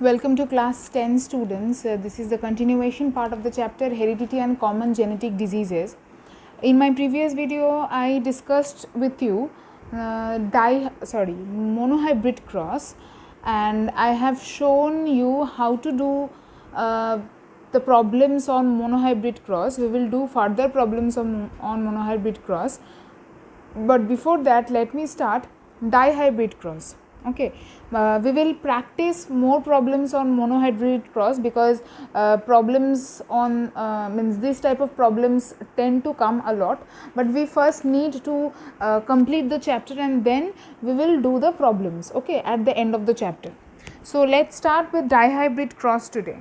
Welcome to class 10 students. This is the continuation part of the chapter Heredity and Common Genetic Diseases. In my previous video, I discussed with you monohybrid cross, and I have shown you how to do the problems on monohybrid cross. We will do further problems on monohybrid cross, but before that let me start dihybrid cross. Okay, we will practice more problems on monohybrid cross because problems on means this type of problems tend to come a lot, but we first need to complete the chapter and then we will do the problems, okay, at the end of the chapter. So let's start with dihybrid cross today.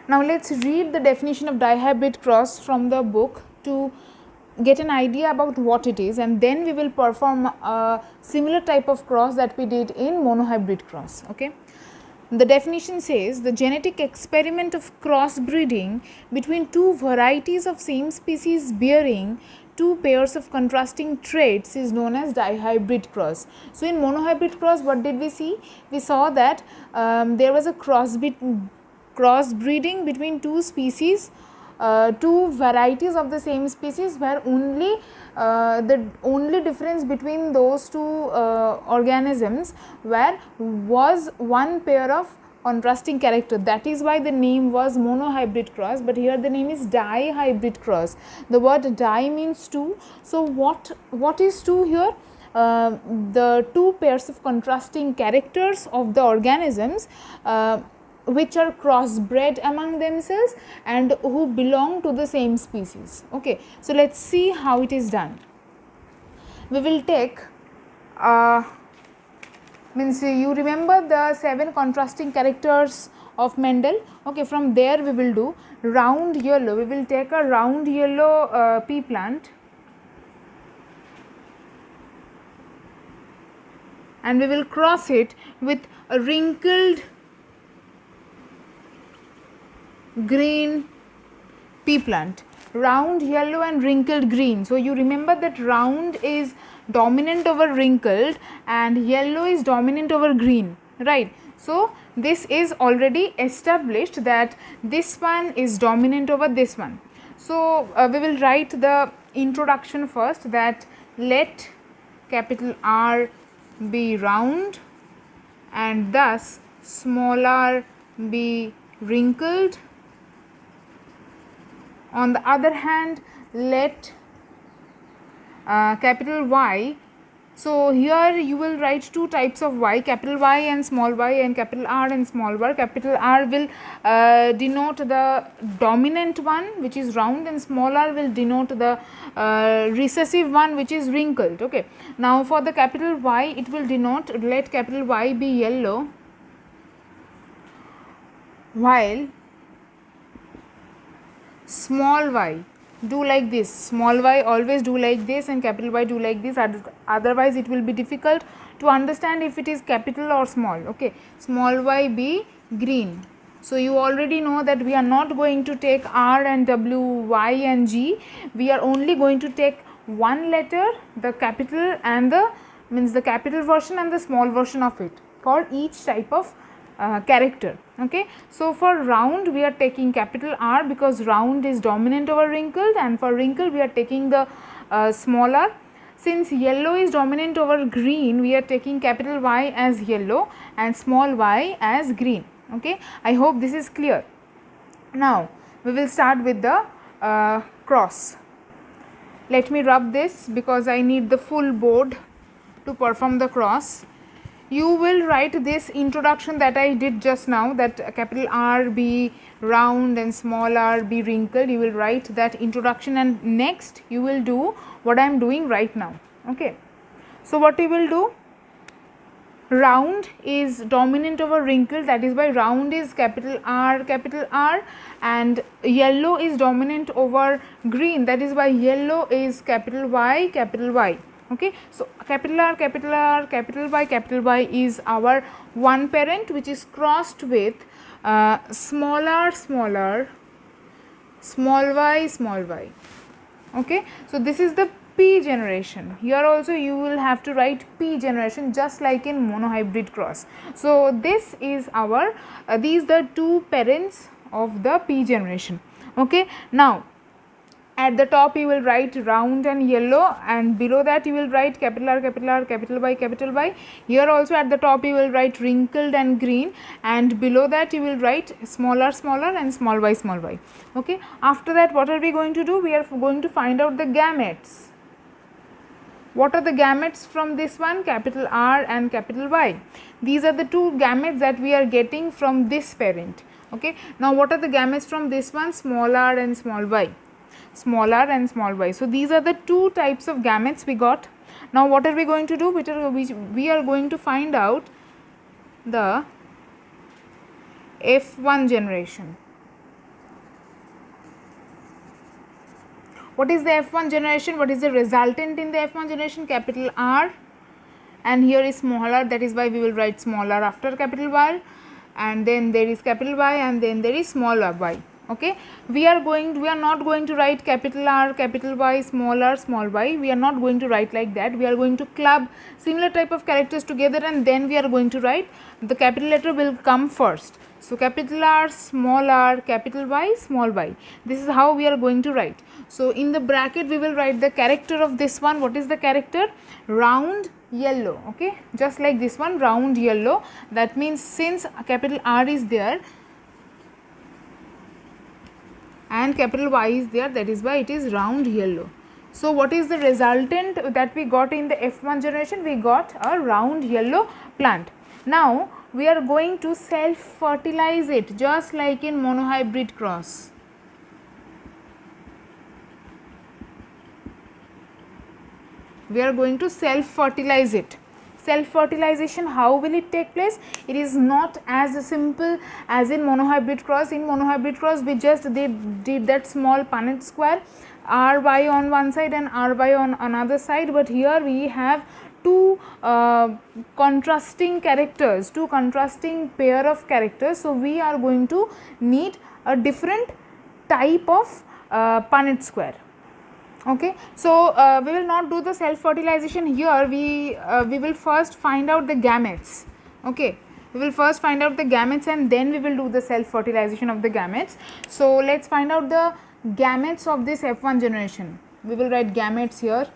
Now let's read the definition of dihybrid cross from the book to get an idea about what it is, and then we will perform a similar type of cross that we did in monohybrid cross. Okay. The definition says the genetic experiment of crossbreeding between two varieties of same species bearing two pairs of contrasting traits is known as dihybrid cross. So in monohybrid cross, what did we see? We saw that there was a crossbreeding between two species, two varieties of the same species, where the only difference between those two organisms was one pair of contrasting character. That is why the name was monohybrid cross, but here the name is dihybrid cross. The word di means two. So what is two here? The two pairs of contrasting characters of the organisms which are crossbred among themselves and who belong to the same species. Okay, so let's see how it is done. We will take you remember the 7 contrasting characters of Mendel. Okay, from there we will do round yellow. We will take a round yellow pea plant and we will cross it with a wrinkled green pea plant. Round yellow and wrinkled green. So you remember that round is dominant over wrinkled and yellow is dominant over green, right? So this is already established that this one is dominant over this one. So we will write the introduction first, that let capital R be round and thus small r be wrinkled. On the other hand, let capital Y, so here you will write two types of Y, capital Y and small y, and capital R and small r. Capital R will denote the dominant one, which is round, and small r will denote the recessive one, which is wrinkled. Okay. Now for the capital Y, it will denote, let capital Y be yellow, while small y do like this. Small y always do like this and capital Y do like this, otherwise it will be difficult to understand if it is capital or small. Okay, small y be green. So you already know that we are not going to take R and W, Y and G. We are only going to take one letter, the capital and the capital version and the small version of it for each type of character. Okay, so for round we are taking capital R because round is dominant over wrinkled, and for wrinkled we are taking the small r. Since yellow is dominant over green, we are taking capital Y as yellow and small y as green. Okay, I hope this is clear. Now we will start with the cross. Let me rub this because I need the full board to perform the cross. You will write this introduction that I did just now, that capital R be round and small r be wrinkled. You will write that introduction and next you will do what I am doing right now. Okay. So what you will do, round is dominant over wrinkled, that is why round is capital R, and yellow is dominant over green, that is why yellow is capital Y. Okay, so capital R, capital Y is our one parent which is crossed with small r, small y. Okay, so this is the P generation. Here also you will have to write P generation, just like in monohybrid cross. So this is our these the two parents of the P generation. Okay, now at the top you will write round and yellow, and below that you will write capital R, capital Y, capital Y. Here also at the top you will write wrinkled and green, and below that you will write smaller and small y. Okay, after that what are we going to do? We are going to find out the gametes. What are the gametes from this one? Capital R and capital Y. These are the two gametes that we are getting from this parent. Okay, now what are the gametes from this one? Small r and small y. Small r and small y. So these are the two types of gametes we got. Now what are we going to do? We are going to find out the F1 generation. What is the F1 generation? What is the resultant in the F1 generation? Capital R, and here is small r, that is why we will write small r after capital Y, and then there is capital Y, and then there is small y. Okay, we are not going to write capital R, capital Y, small y. We are not going to write like that. We are going to club similar type of characters together, and then we are going to write the capital letter will come first. So capital R, capital Y, small y. This is how we are going to write. So in the bracket we will write the character of this one. What is the character? Round yellow. Okay, just like this one, round yellow. That means since capital R is there and capital Y is there, that is why it is round yellow. So what is the resultant that we got in the F1 generation? We got a round yellow plant. Now we are going to self fertilize it, just like in monohybrid cross. We are going to self fertilize it. Self fertilization, how will it take place? It is not as simple as in monohybrid cross. In monohybrid cross we just did that small Punnett square, ry on one side and ry on another side, but here we have two contrasting characters, two contrasting pair of characters. So we are going to need a different type of Punnett square. Okay, so we will not do the self fertilization here. We will first find out the gametes. Okay, we will first find out the gametes and then we will do the self fertilization of the gametes. So let's find out the gametes of this F1 generation. We will write gametes here.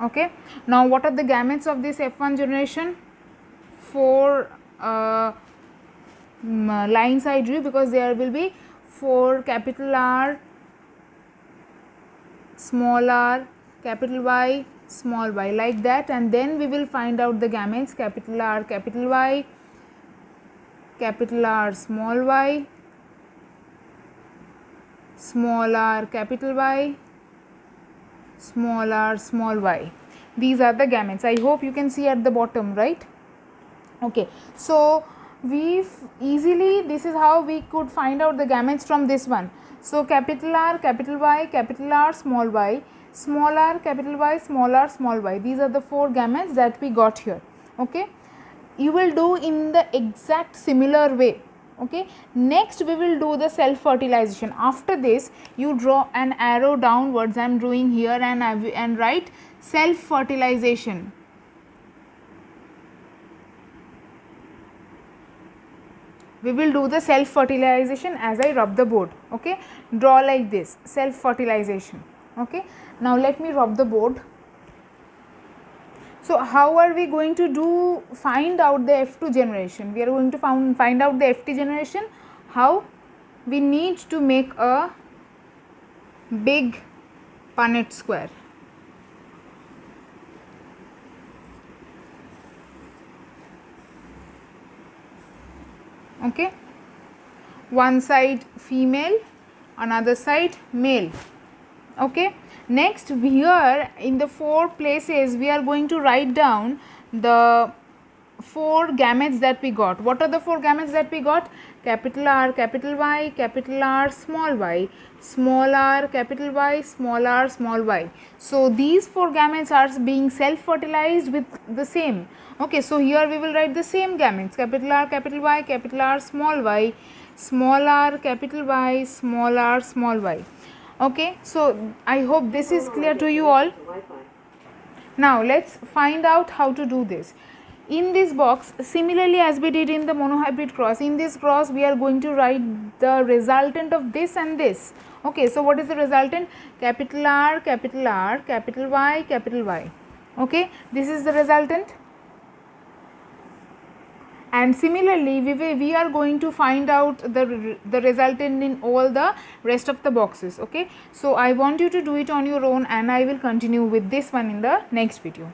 Okay, now what are the gametes of this F1 generation? 4 lines I drew, because there will be 4 capital R, small r, capital Y, small y, like that, and then we will find out the gametes. Capital R, capital Y, capital R, small y, small r, capital Y, small r, small y. These are the gametes. I hope you can see at the bottom, right? Okay, so we easily, this is how we could find out the gametes from this one. So capital R, capital Y, capital R, small y, small r, capital Y, small r, small y. These are the 4 gametes that we got here. Okay, you will do in the exact similar way. Okay, next we will do the self fertilization. After this you draw an arrow downwards. I am drawing here, and write self fertilization. We will do the self fertilization as I rub the board. Okay, draw like this, self fertilization. Okay, now let me rub the board. So how are we going to find out the F2 generation? We are going to find out the FT generation. How? We need to make a big Punnett square. Okay, one side female, another side male. Okay, next here in the 4 places we are going to write down the 4 gametes that we got. What are the 4 gametes that we got? Capital R, capital Y, capital R, small r, capital Y, small r, small y. So these 4 gametes are being self fertilized with the same. Okay, so here we will write the same gametes. Capital R, capital Y, capital R, small y, small r, capital Y, small r, small y. Okay, so I hope this is clear to you all. Now let's find out how to do this. In this box, similarly as we did in the monohybrid cross, in this cross we are going to write the resultant of this and this. Okay, so what is the resultant? Capital R, capital R, capital Y, capital Y. Okay, this is the resultant. And similarly we are going to find out the resultant in all the rest of the boxes. Okay, so I want you to do it on your own, and I will continue with this one in the next video.